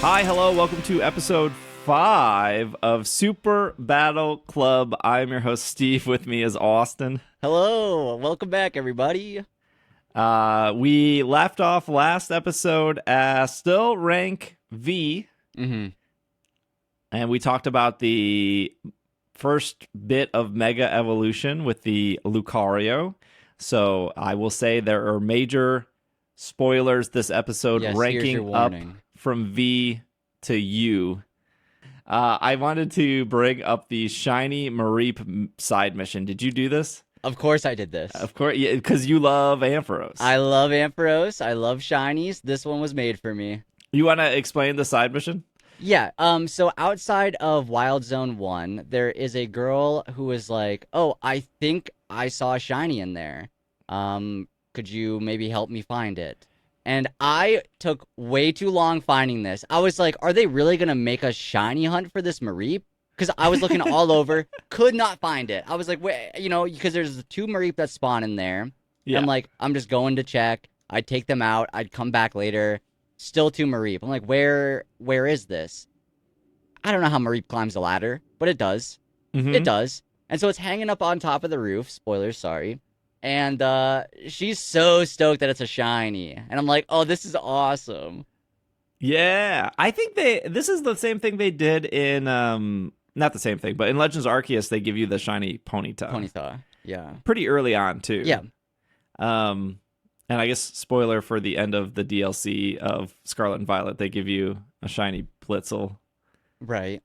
Hi, hello, welcome to episode 5 of Super Battle Club. I'm your host, Steve. With me is Austin. Hello, welcome back, everybody. We left off last episode at still rank V. And we talked about the first bit of Mega Evolution with the Lucario. So I will say there are major spoilers this episode, ranking up from V to U. I wanted to bring up the Shiny Mareep side mission. Did you do this? Of course I did this. Of course, yeah, because you love Ampharos. I love Ampharos. I love shinies. This one was made for me. You want to explain the side mission? Yeah, so outside of Wild Zone 1, there is a girl who is like, oh, I think I saw a shiny in there. Could you maybe help me find it? And I took way too long finding this. I was like, are they really going to make a shiny hunt for this Mareep? Because I was looking all over, could not find it. I was like, wait, because there's 2 Mareep that spawn in there. Yeah. I'm like, I'm just going to check. I'd take them out. I'd come back later. Still 2 Mareep. I'm like, where is this? I don't know how Mareep climbs the ladder, but it does. It does. And so it's hanging up on top of the roof. Spoilers, sorry. And she's so stoked that it's a shiny. And I'm like, oh, this is awesome. Yeah. I think this is the same thing they did in, not the same thing, but in Legends Arceus, they give you the shiny Ponyta. Ponyta, yeah. Pretty early on, too. Yeah. And I guess, spoiler for the end of the DLC of Scarlet and Violet, they give you a shiny Blitzel. Right.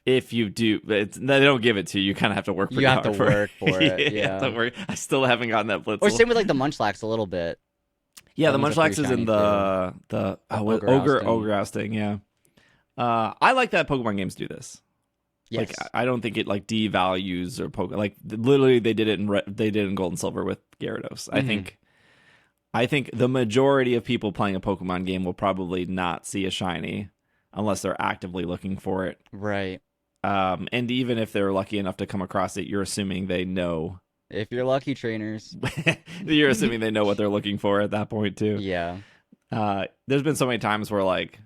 If you do, they don't give it to you. You kind of have to work pretty hard. You have to work for it. You have to work. I still haven't gotten that Blitzel. Or same with like the Munchlax a little bit. Yeah, the Munchlax is in the Ogre ousting. Yeah, I like that Pokemon games do this. Yes. Like I don't think it like devalues or like literally they did it in Gold and Silver with Gyarados. I think the majority of people playing a Pokemon game will probably not see a shiny unless they're actively looking for it. Right. And even if they're lucky enough to come across it, you're assuming they know. If you're lucky, trainers. You're assuming they know what they're looking for at that point, too. Yeah. There's been so many times where, like,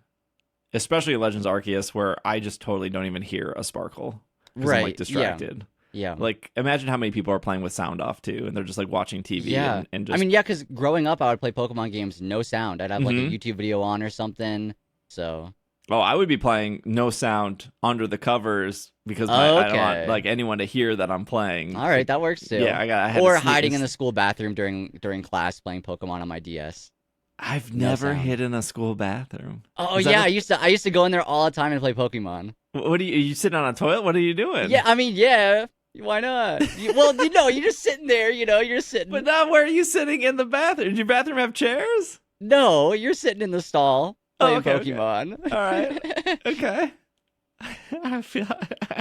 especially in Legends Arceus, where I just totally don't even hear a Sparkle. Right. I'm, like, distracted. Yeah. Like, imagine how many people are playing with sound off, too, and they're just, like, watching TV. Yeah. And just... I mean, yeah, because growing up, I would play Pokemon games no sound. I'd have, like, a YouTube video on or something, so... Oh, I would be playing no sound under the covers because I don't want like anyone to hear that I'm playing. All right, that works too. Yeah, I had or hiding in the school bathroom during class playing Pokemon on my DS. I've never hid in a school bathroom. Oh yeah, I used to go in there all the time and play Pokemon. What are you sitting on a toilet? What are you doing? Yeah, I mean, yeah. Why not? Well, you're just sitting there. You're sitting. But now, where are you sitting in the bathroom? Did your bathroom have chairs? No, you're sitting in the stall. Playing Pokemon. Okay. All right. Okay.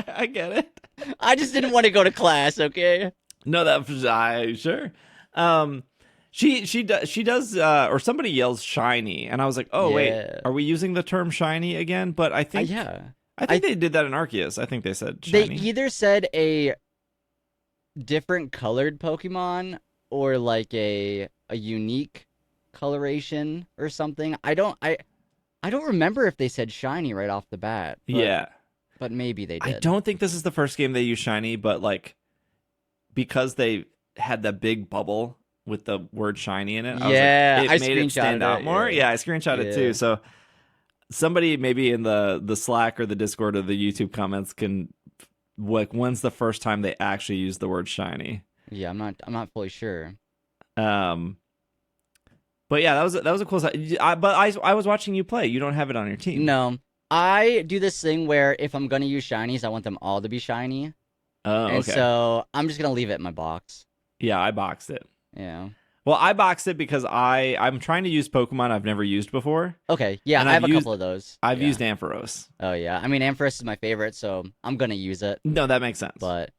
I get it. I just didn't want to go to class, okay? No, sure. She does or somebody yells shiny and I was like, "Oh, wait. Are we using the term shiny again?" But I think I think they did that in Arceus. I think they said shiny. They either said a different colored Pokemon or like a unique coloration or something. I don't remember if they said shiny right off the bat. But maybe they did. I don't think this is the first game they used shiny, but like because they had that big bubble with the word shiny in it, I made it stand out more. Yeah, I screenshot it too. So somebody maybe in the Slack or the Discord or the YouTube comments can like when's the first time they actually used the word shiny? Yeah, I'm not fully sure. But yeah, that was a cool side. But I was watching you play. You don't have it on your team. No, I do this thing where if I'm gonna use shinies, I want them all to be shiny. Oh, okay. And so I'm just gonna leave it in my box. Yeah, I boxed it. Yeah. Well, I boxed it because I'm trying to use Pokemon I've never used before. Okay. Yeah, I have a couple of those. I've used Ampharos. Oh yeah, I mean Ampharos is my favorite, so I'm gonna use it. No, that makes sense. But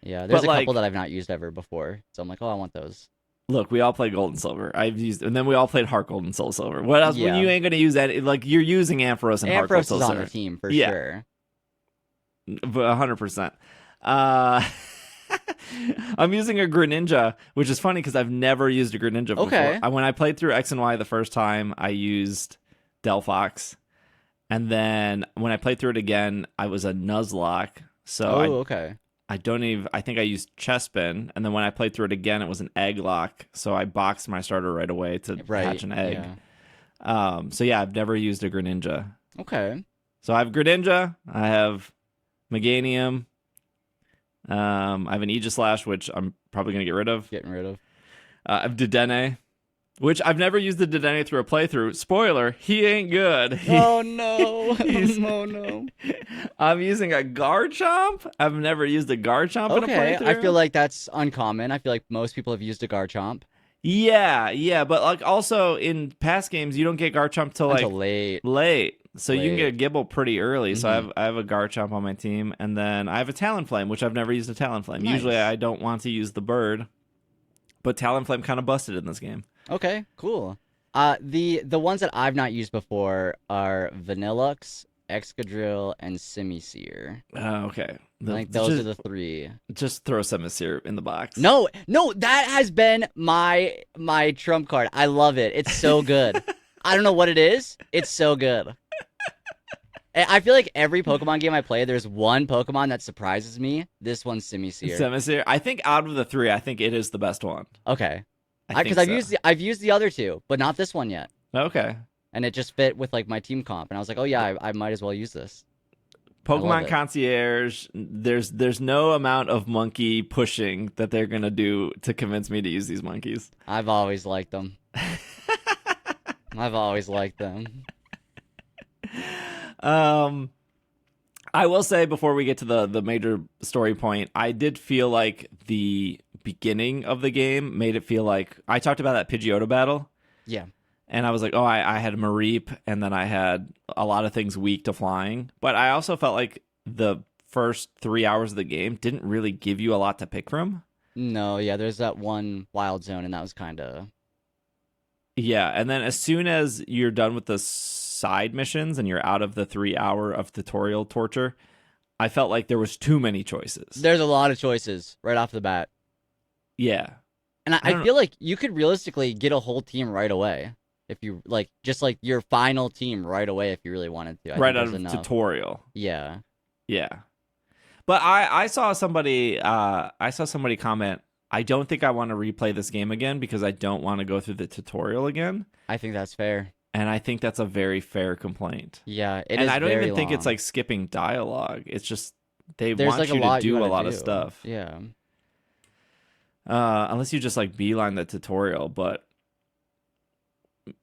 yeah, there's a couple that I've not used ever before, so I'm like, oh, I want those. Look, we all played Gold and Silver. And then we all played Heart Gold and Soul Silver. What else? When you ain't gonna use that, like you're using Ampharos and Heart Gold Soul Silver. Ampharos is on the team for sure. 100%. I'm using a Greninja, which is funny because I've never used a Greninja before. Okay. When I played through X and Y the first time, I used Delphox. And then when I played through it again, I was a Nuzlocke. So okay. I think I used Chespin. And then when I played through it again, it was an Egglock. So I boxed my starter right away to hatch an egg. Yeah. So yeah, I've never used a Greninja. Okay. So I have Greninja. I have Meganium. I have an Aegislash, which I'm probably going to get rid of. Getting rid of. I have Dedenne, which I've never used the Dedenne through a playthrough. Spoiler, he ain't good. Oh, no. Oh, no. I'm using a Garchomp. I've never used a Garchomp in a playthrough. I feel like that's uncommon. I feel like most people have used a Garchomp. Yeah, but like also in past games, you don't get Garchomp till Until like late. So you can get a Gibble pretty early. Mm-hmm. So I have a Garchomp on my team, and then I have a Talonflame, which I've never used a Talonflame. Nice. Usually I don't want to use the bird, but Talonflame kind of busted in this game. Okay, cool. The ones that I've not used before are Vanillux, Excadrill, and Simisear. Okay. I think those are the three. Just throw Simisear in the box. No, that has been my trump card. I love it. It's so good. I don't know what it is. It's so good. I feel like every Pokemon game I play, there's one Pokemon that surprises me. This one's Simisear. Simisear. I think out of the three, I think it is the best one. Okay. Because I've used the other two, but not this one yet. Okay. And it just fit with like my team comp, and I was like, oh yeah, I might as well use this. Pokemon Concierge. There's no amount of monkey pushing that they're gonna do to convince me to use these monkeys. I've always liked them. I've always liked them. I will say before we get to the major story point, I did feel like the beginning of the game made it feel like I talked about that Pidgeotto battle. Yeah. And I was like, I had Mareep, and then I had a lot of things weak to flying. But I also felt like the first 3 hours of the game didn't really give you a lot to pick from. No, yeah, there's that one wild zone, and that was kind of... Yeah, and then as soon as you're done with the side missions and you're out of the 3 hour of tutorial torture, I felt like there was too many choices. There's a lot of choices right off the bat. Yeah. And I feel like you could realistically get a whole team right away. If you, like, just, like, your final team right away if you really wanted to. Right out of tutorial. Yeah. Yeah. But I saw somebody comment, I don't think I want to replay this game again because I don't want to go through the tutorial again. I think that's fair. And I think that's a very fair complaint. Yeah, it is. And I don't even think long. it's, like, skipping dialogue. It's just there's want like you to do a lot of stuff. Yeah. Unless you just, like, beeline the tutorial, but...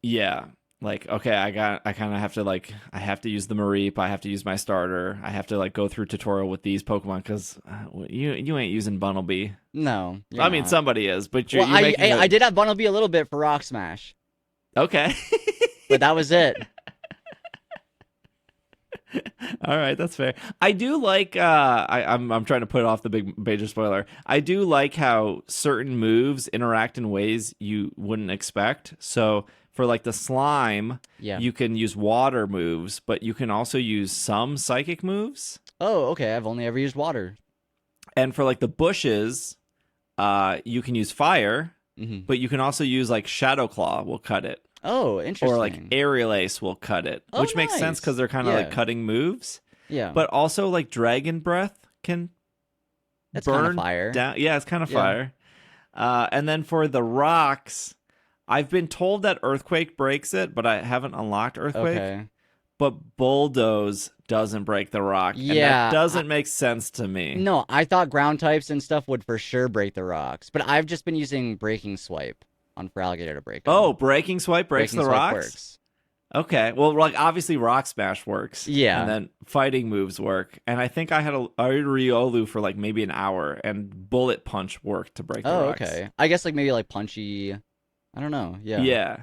Yeah, like, okay, I kind of have to, like, I have to use the Mareep, I have to use my starter, I have to, like, go through tutorial with these Pokemon, because you ain't using Bunnelby. No. I mean, somebody is, but I did have Bunnelby a little bit for Rock Smash. Okay. But that was it. All right, that's fair. I do like, I'm trying to put off the big major spoiler. I do like how certain moves interact in ways you wouldn't expect. So... For, like, the slime, you can use water moves, but you can also use some psychic moves. Oh, okay. I've only ever used water. And for, like, the bushes, you can use fire, but you can also use, like, Shadow Claw will cut it. Oh, interesting. Or, like, Aerial Ace will cut it, which makes sense because they're kind of, like, cutting moves. Yeah. But also, like, Dragon Breath can That's burn kind of fire. Down. Yeah, it's kind of fire. And then for the rocks... I've been told that Earthquake breaks it, but I haven't unlocked Earthquake. Okay. But Bulldoze doesn't break the rock. Yeah. And that doesn't make sense to me. No, I thought ground types and stuff would for sure break the rocks. But I've just been using Breaking Swipe on Feraligatr to break them. Oh, Breaking Swipe breaks the rocks? Works. Okay. Well, like, obviously Rock Smash works. Yeah. And then fighting moves work. And I think I had a Riolu for, like, maybe an hour, and Bullet Punch worked to break the rocks. Oh, okay. I guess, like, maybe, like, Punchy... I don't know. Yeah. Yeah.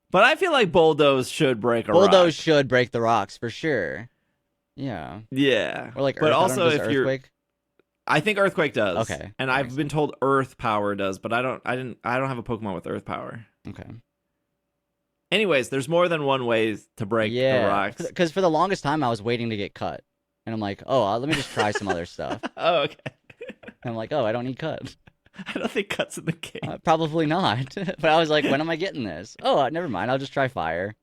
But I feel like Bulldoze should break a rock. Bulldoze should break the rocks for sure. Yeah. Yeah. Or like but Earth, also if Earthquake? I think Earthquake does. Okay. And I've been told Earth Power does, but I don't have a Pokemon with Earth Power. Okay. Anyways, there's more than one way to break the rocks. Because for the longest time I was waiting to get cut. And I'm like, oh, let me just try some other stuff. Oh, okay. I'm like, oh, I don't need cut. I don't think cut's in the game. Probably not. But I was like, when am I getting this? Oh, never mind. I'll just try fire.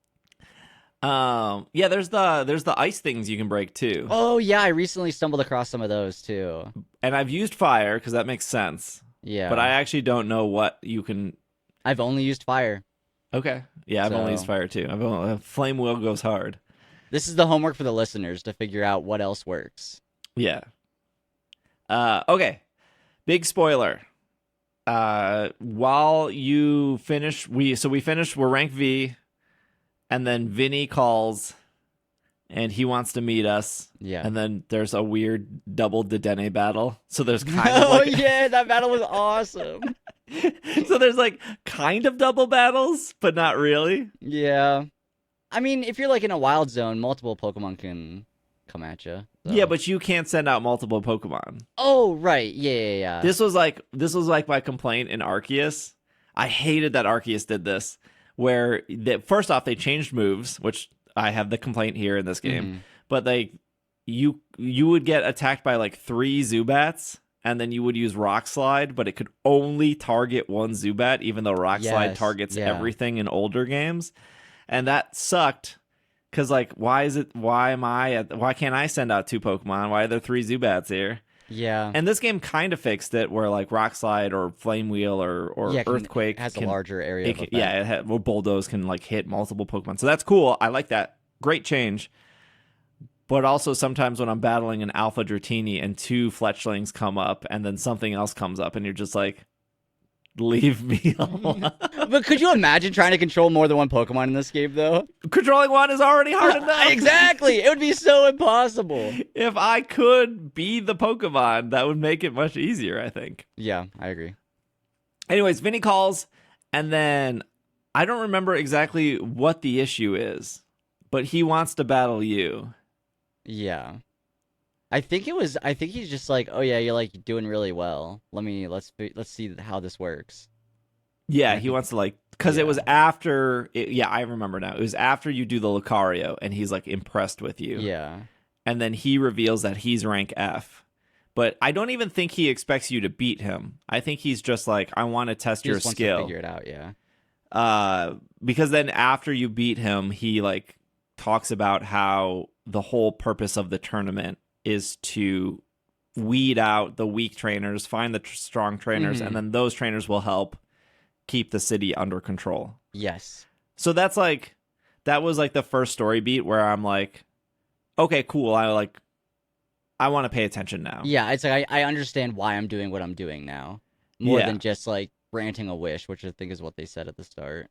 Yeah, there's the ice things you can break too. Oh yeah, I recently stumbled across some of those too. And I've used fire because that makes sense. Yeah. But I actually don't know what you can. I've only used fire. Okay. Yeah, I've only used fire too. Flame wheel goes hard. This is the homework for the listeners to figure out what else works. Yeah. Okay. Big spoiler. While you finish, we finished. We're rank V, and then Vinny calls, and he wants to meet us. Yeah. And then there's a weird double Dedenne battle. So there's kind of oh like yeah, that battle was awesome. so there's like kind of double battles, but not really. Yeah. I mean, if you're like in a wild zone, multiple Pokemon can come at you. So. Yeah, but you can't send out multiple Pokemon. Oh, right. Yeah. This was like my complaint in Arceus. I hated that Arceus did this, where first off they changed moves, which I have the complaint here in this game. But you would get attacked by like 3 Zubats, and then you would use Rock Slide, but it could only target one Zubat, even though Rock Slide targets everything in older games. And that sucked, because like, why can't I send out 2 Pokemon? Why are there 3 Zubats here? Yeah. And this game kind of fixed it, where like Rock Slide or Flame Wheel or Earthquake has a larger area. where Bulldoze can like hit multiple Pokemon. So that's cool. I like that. Great change. But also sometimes when I'm battling an Alpha Dratini and 2 Fletchlings come up and then something else comes up and you're just like, leave me alone. But could you imagine trying to control more than one Pokemon in this game, though? Controlling one is already hard enough. Exactly. It would be so impossible. If I could be the Pokemon, that would make it much easier, I think. Yeah, I agree. Anyways, Vinny calls, and then I don't remember exactly what the issue is, but he wants to battle you. Yeah. I think he's just like, oh yeah, you're like doing really well. Let's see how this works. Yeah, he wants to like, because it was after. I remember now. It was after you do the Lucario, and he's like impressed with you. Yeah, and then he reveals that he's rank F, but I don't even think he expects you to beat him. I think he's just like, I want to test your skill. Wants to figure it out, yeah. Because then after you beat him, he like talks about how the whole purpose of the tournament is to weed out the weak trainers, find the strong trainers, and then those trainers will help keep the city under control. Yes. So that was like the first story beat where I'm like, okay, cool. I want to pay attention now. Yeah, it's like I understand why I'm doing what I'm doing now, more than just like granting a wish, which I think is what they said at the start.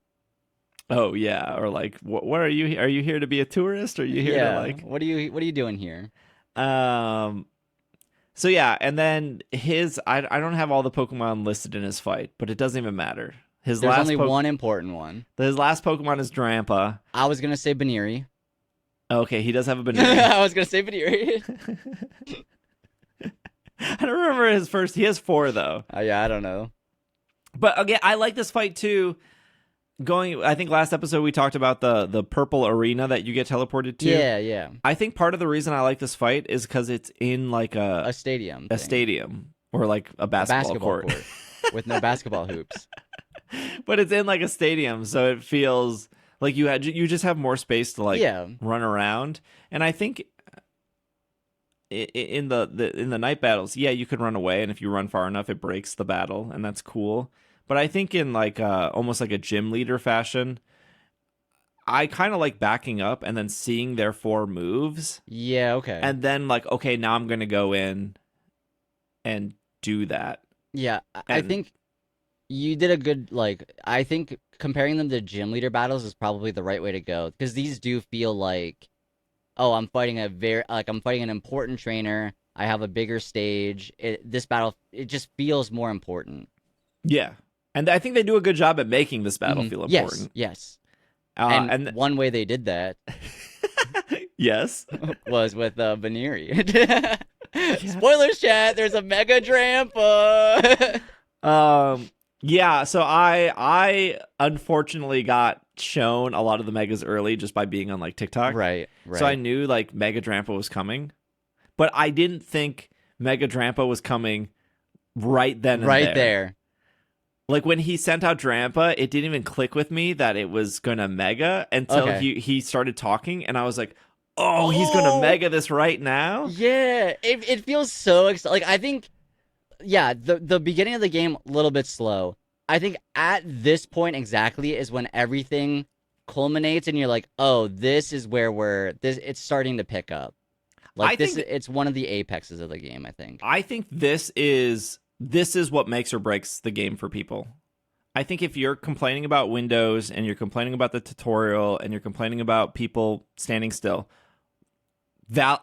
Oh yeah, or like, what are you? Are you here to be a tourist? Or are you here to like? What are you doing here? So yeah, and then I don't have all the Pokemon listed in his fight, but it doesn't even matter. There's only one important one. His last Pokemon is Drampa. I was gonna say Baneri. Okay, he does have a Baneri. I was gonna say Baneri. I don't remember his first. He has 4 though. Yeah, I don't know. But again, I like this fight too. I think last episode we talked about the purple arena that you get teleported to. Yeah. I think part of the reason I like this fight is because it's in like a stadium. A stadium. Or like a basketball court. With no basketball hoops. But it's in like a stadium, so it feels like you just have more space to like run around. And I think in the night battles, you could run away, and if you run far enough, it breaks the battle, and that's cool. But I think in like almost like a gym leader fashion, I kind of like backing up and then seeing their 4 moves. Yeah, okay. And then like, okay, now I'm going to go in and do that. Yeah, I think you did a good, like, I think comparing them to gym leader battles is probably the right way to go. Because these do feel like, oh, I'm fighting an important trainer. I have a bigger stage. This battle, it just feels more important. Yeah. And I think they do a good job at making this battle feel important. Yes. And one way they did that yes, was with Baneri. Spoilers, chat. There's a Mega Drampa. Yeah, so I unfortunately got shown a lot of the Megas early just by being on like TikTok. Right. So I knew like Mega Drampa was coming, but I didn't think Mega Drampa was coming right then and right there. Like when he sent out Drampa, it didn't even click with me that it was gonna mega until he started talking, and I was like, oh, he's gonna mega this right now? Yeah, it feels so exciting. Like, I think, yeah, the beginning of the game, a little bit slow. I think at this point exactly is when everything culminates and you're like, oh, this is where it's starting to pick up. Like, it's one of the apexes of the game, I think. I think this is what makes or breaks the game for people. I think if you're complaining about Windows and you're complaining about the tutorial and you're complaining about people standing still,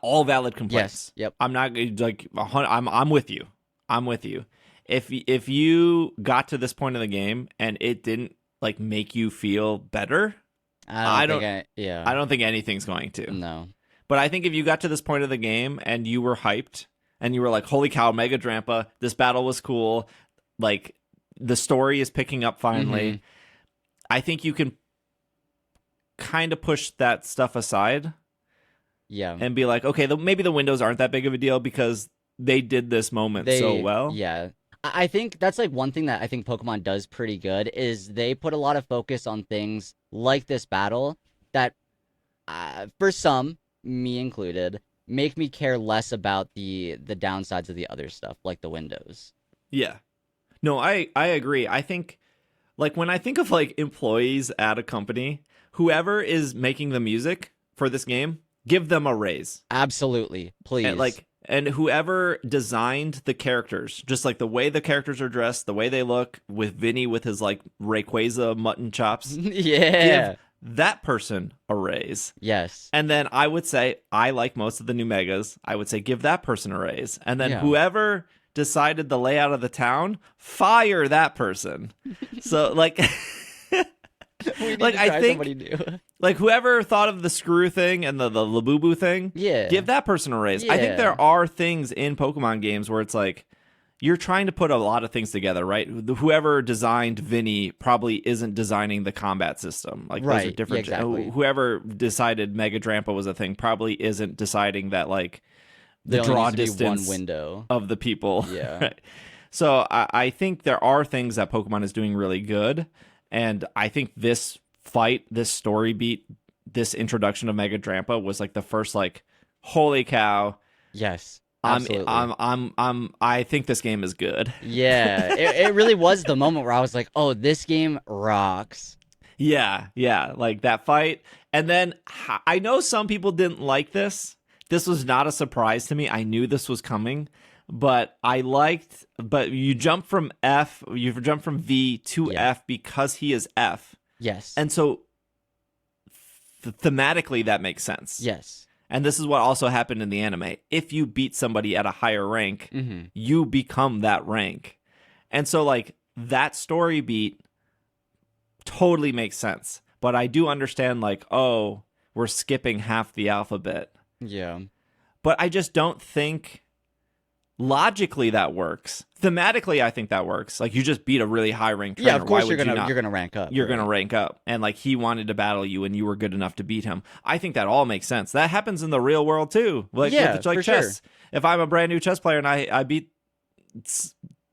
all valid complaints. Yes. Yep. I'm not like I'm with you. I'm with you. If you got to this point of the game and it didn't like make you feel better, I don't think anything's going to. No. But I think if you got to this point of the game and you were hyped and you were like, holy cow, Mega Drampa, this battle was cool, like the story is picking up finally, I think you can kind of push that stuff aside. Yeah. And be like, okay, maybe the windows aren't that big of a deal because they did this moment so well. Yeah. I think that's like one thing that I think Pokemon does pretty good is they put a lot of focus on things like this battle that, for some, me included, make me care less about the downsides of the other stuff, like the windows. Yeah. No, I agree. I think, like, when I think of, like, employees at a company, whoever is making the music for this game, give them a raise. Absolutely. Please. And whoever designed the characters, just like the way the characters are dressed, the way they look, with Vinny with his like Rayquaza mutton chops. Yeah. Give that person a raise. Yes. And then I would say, I like most of the new megas. I would say, give that person a raise. And then whoever decided the layout of the town, fire that person. So like... like I think like whoever thought of the screw thing and the Labubu thing, give that person a raise. I think there are things in Pokemon games where it's like you're trying to put a lot of things together, right? Whoever designed Vinny probably isn't designing the combat system. Like those are different. Yeah, exactly. Whoever decided Mega Drampa was a thing probably isn't deciding that like the draw distance one window of the people. Yeah. Right? So I think there are things that Pokemon is doing really good. And I think this fight, this story beat, this introduction of Mega Drampa was like the first like, holy cow. Yes, absolutely. I think this game is good. Yeah, it really was the moment where I was like, oh, this game rocks. Yeah, like that fight. And then I know some people didn't like this. This was not a surprise to me. I knew this was coming. But you jump from V to F because he is F. Yes. And so thematically that makes sense. Yes. And this is what also happened in the anime. If you beat somebody at a higher rank, you become that rank. And so like that story beat totally makes sense. But I do understand like, oh, we're skipping half the alphabet. Yeah. But I just don't think logically that works. Thematically, I think that works. Like you just beat a really high ranked trainer. Yeah, of course you're gonna rank up. You're gonna rank up, and like he wanted to battle you, and you were good enough to beat him. I think that all makes sense. That happens in the real world too. Like yeah, like for chess. Sure. If I'm a brand new chess player and I beat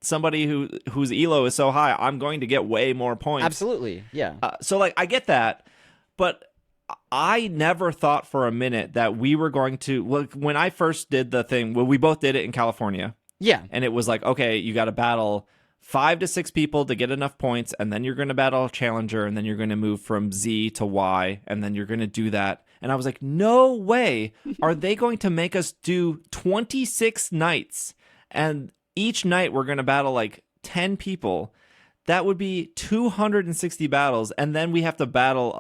somebody whose elo is so high, I'm going to get way more points. Absolutely, yeah. So like I get that, but I never thought for a minute that we were going to look when I first did the thing. Well, we both did it in California. Yeah. And it was like, okay, you got to battle 5 to 6 people to get enough points. And then you're going to battle a challenger. And then you're going to move from Z to Y. And then you're going to do that. And I was like, no way are they going to make us do 26 nights. And each night we're going to battle like 10 people. That would be 260 battles. And then we have to battle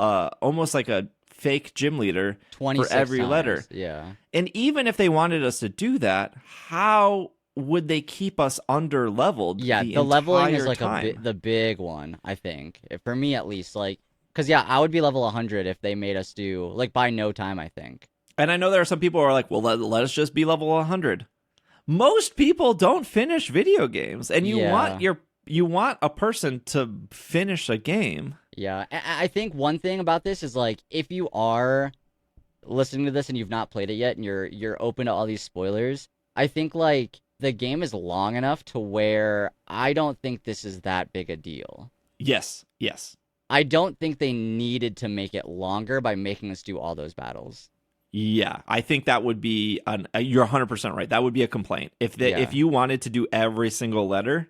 almost like a fake gym leader for every times. letter. Yeah. And even if they wanted us to do that, how would they keep us under leveled? Yeah, the leveling is like the big one, I think. For me at least, like, because yeah, I would be level 100 if they made us do like by no time, I think. And I know there are some people who are like, well, let us just be level 100. Most people don't finish video games, and you want a person to finish a game. Yeah, I think one thing about this is like if you are listening to this and you've not played it yet and you're open to all these spoilers, I think like the game is long enough to where I don't think this is that big a deal. Yes. I don't think they needed to make it longer by making us do all those battles. Yeah, I think that would be you're 100% right. That would be a complaint. If you wanted to do every single letter,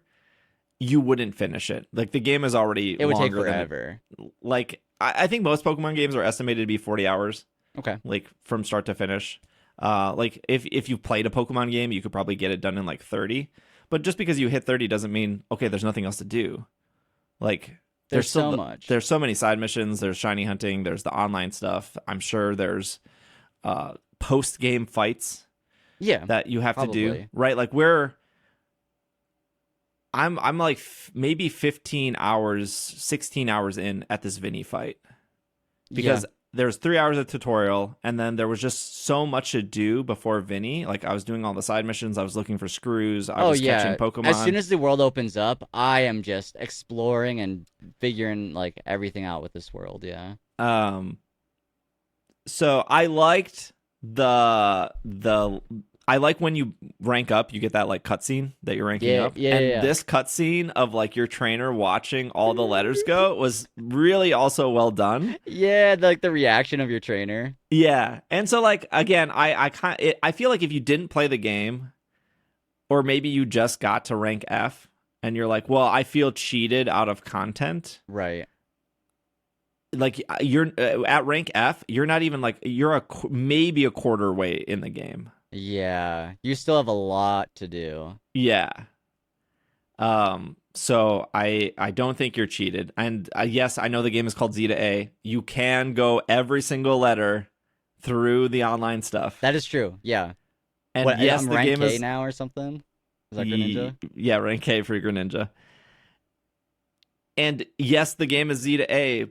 you wouldn't finish it. Like the game is already It would take longer forever. Like I think most Pokemon games are estimated to be 40 hours. Okay. Like from start to finish. Like if you've played a Pokemon game, you could probably get it done in like 30. But just because you hit 30 doesn't mean okay, there's nothing else to do. Like there's so much. There's so many side missions. There's shiny hunting. There's the online stuff. I'm sure there's post game fights. Yeah, that you have probably. to do, right? Like I'm like maybe 15 hours, 16 hours in at this Vinny fight because there's 3 hours of tutorial, and then there was just so much to do before Vinny. Like I was doing all the side missions, I was looking for screws, I was catching Pokemon. As soon as the world opens up, I am just exploring and figuring like everything out with this world. Yeah. So I liked I like when you rank up, you get that like cutscene that you're ranking up. This cutscene of like your trainer watching all the letters go was really also well done. Yeah, like the reaction of your trainer. Yeah, and so like again, I feel like if you didn't play the game, or maybe you just got to rank F, and you're like, well, I feel cheated out of content. Right. Like you're at rank F, you're not even like you're maybe a quarter way in the game. Yeah, you still have a lot to do. Yeah. So I don't think you're cheated. And yes, I know the game is called Z-A. You can go every single letter through the online stuff. That is true. Yeah. And yes, the rank game K is now or something. Is that Greninja? Yeah, rank K for Greninja. And yes, the game is Z-A.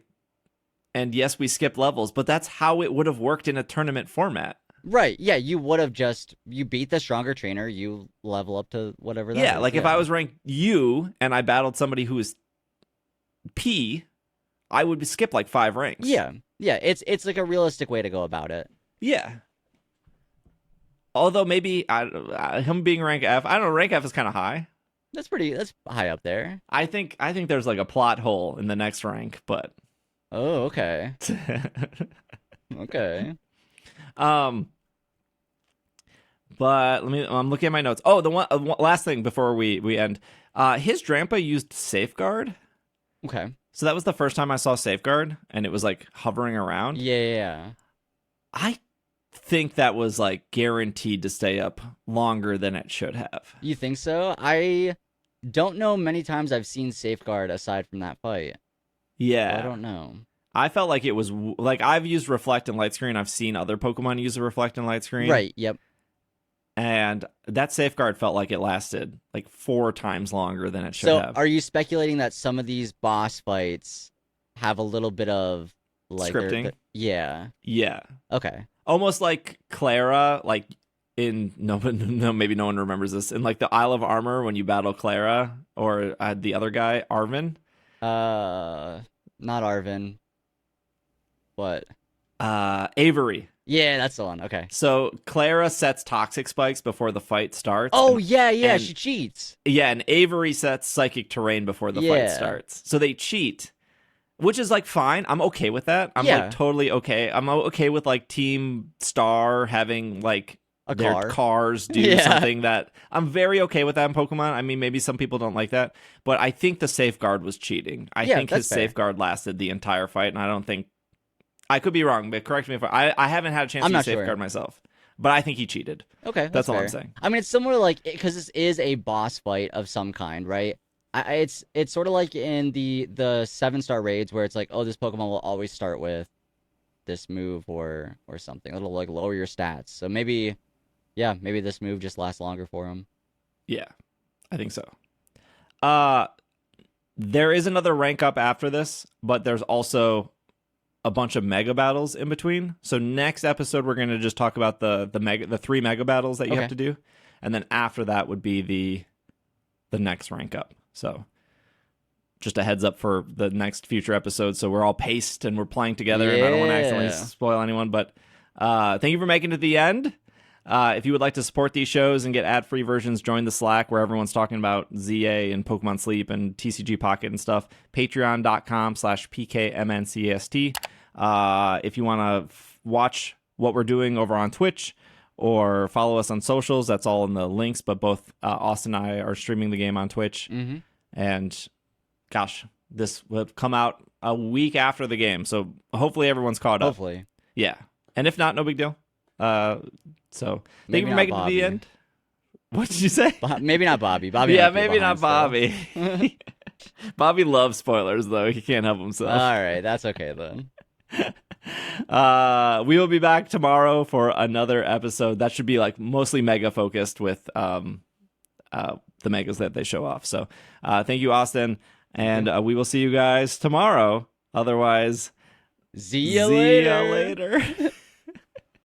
And yes, we skip levels, but that's how it would have worked in a tournament format. Right. Yeah, you would have you beat the stronger trainer, you level up to whatever that is. Yeah, like if I was ranked U and I battled somebody who was P, I would skip like 5 ranks. Yeah. Yeah, it's like a realistic way to go about it. Yeah. Although maybe him being rank F, I don't know, rank F is kind of high. That's high up there. I think there's like a plot hole in the next rank, but oh, okay. Okay. But I'm looking at my notes. Oh, the one last thing before we end. His Drampa used Safeguard. Okay. So that was the first time I saw Safeguard, and it was like hovering around. Yeah. I think that was like guaranteed to stay up longer than it should have. You think so? I don't know many times I've seen Safeguard aside from that fight. Yeah. So I don't know. I felt like it was like I've used Reflect and Light Screen. I've seen other Pokemon use a Reflect and Light Screen. Right. Yep. And that Safeguard felt like it lasted like 4 times longer than it should have. So are you speculating that some of these boss fights have a little bit of like scripting? Yeah. Yeah. Okay. Almost like Clara, like in no, maybe no one remembers this. In like the Isle of Armor when you battle Clara or the other guy, Arvin. Not Arvin. What? Avery. Yeah, that's the one. Okay. So Clara sets toxic spikes before the fight starts. Oh, yeah, she cheats. Yeah, and Avery sets psychic terrain before the fight starts. So they cheat, which is like fine. I'm okay with that. I'm like totally okay. I'm okay with like Team Star having like their cars do something that I'm very okay with that in Pokemon. I mean, maybe some people don't like that, but I think the Safeguard was cheating. I think his Safeguard lasted the entire fight, and I don't think I could be wrong, but correct me if I haven't had a chance to use Safeguard myself, but I think he cheated. Okay, that's all fair. I'm saying. I mean, it's similar, like because this is a boss fight of some kind, right? It's sort of like in the 7-star raids where it's like, oh, this Pokemon will always start with this move or something. It'll like lower your stats. So maybe this move just lasts longer for him. Yeah, I think so. There is another rank up after this, but there's also a bunch of mega battles in between. So next episode we're going to just talk about the 3 mega battles that you have to do, and then after that would be the next rank up. So just a heads up for the next future episodes, so we're all paced and we're playing together, and I don't want to accidentally spoil anyone, but thank you for making it to the end. If you would like to support these shows and get ad-free versions, join the Slack where everyone's talking about Z-A and Pokemon Sleep and TCG Pocket and stuff. Patreon.com/PKMNcast. If you want to watch what we're doing over on Twitch or follow us on socials, that's all in the links. But both Austin and I are streaming the game on Twitch. Mm-hmm. And gosh, this will come out a week after the game. So hopefully everyone's caught up. Hopefully. Yeah. And if not, no big deal. So thank you for making it to the end. What did you say? Maybe not Bobby. Bobby. Yeah, maybe not Bobby. Bobby loves spoilers, though. He can't help himself. All right, that's okay then. We will be back tomorrow for another episode. That should be like mostly mega focused with the megas that they show off. So thank you, Austin, and we will see you guys tomorrow. Otherwise, see you later.